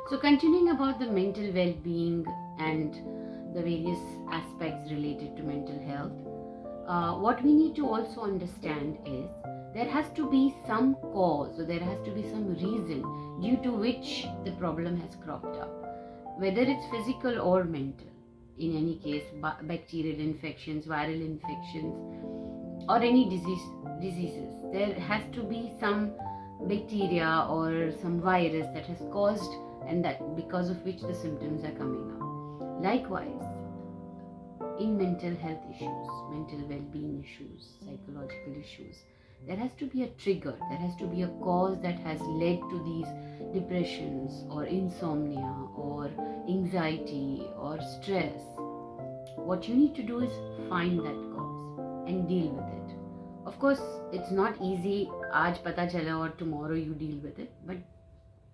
So, continuing about the mental well being and the various aspects related to mental health, what we need to also understand is there has to be some cause or there has to be some reason due to which the problem has cropped up, whether it's physical or mental. In any case, bacterial infections, viral infections, or any diseases, there has to be some bacteria or some virus that has caused and that because of which the symptoms are coming up. Likewise, in mental health issues, mental well-being issues, psychological issues, there has to be a trigger, there has to be a cause that has led to these depressions or insomnia or anxiety or stress. What you need to do is find that cause and deal with it. Of course, it's not easy, aaj pata chala or tomorrow you deal with it, but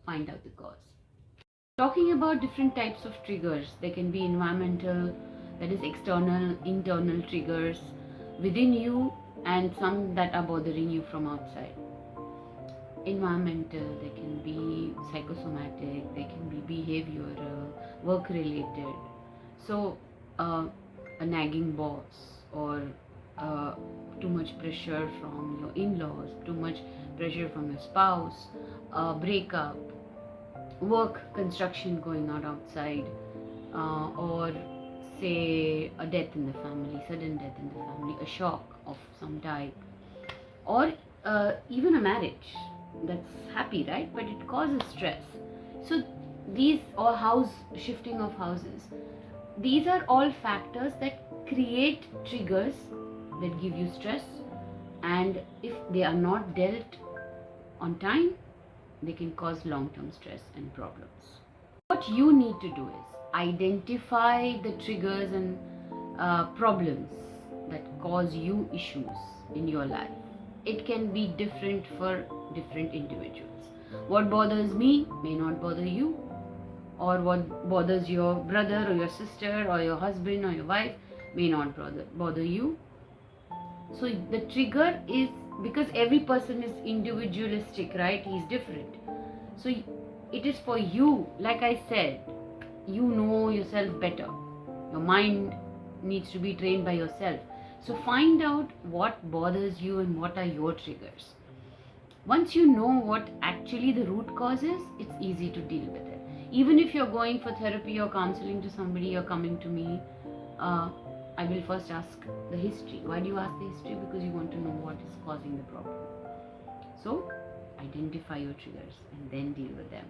find out the cause. Talking about different types of triggers, there can be environmental, that is external, internal triggers within you, and some that are bothering you from outside. Environmental, they can be psychosomatic, they can be behavioral, work related. So, a nagging boss or too much pressure from your in-laws, too much pressure from your spouse, a breakup, work construction going on outside, or say a death in the family, sudden death in the family, a shock of some type, or even a marriage that's happy, right? But it causes stress. So these, or house shifting of houses, these are all factors that create triggers that give you stress, and if they are not dealt on time, they can cause long-term stress and problems. What you need to do is identify the triggers and problems that cause you issues in your life. It can be different for different individuals. What bothers me may not bother you, or what bothers your brother or your sister or your husband or your wife may not bother you. So the trigger is, because every person is individualistic, right? He's different. So it is for you, like I said, you know yourself better. Your mind needs to be trained by yourself. So find out what bothers you and what are your triggers. Once you know what actually the root cause is, it's easy to deal with it. Even if you're going for therapy or counseling to somebody or coming to me, I will first ask the history. Why do you ask the history? Because you want to know what is causing the problem. So identify your triggers and then deal with them.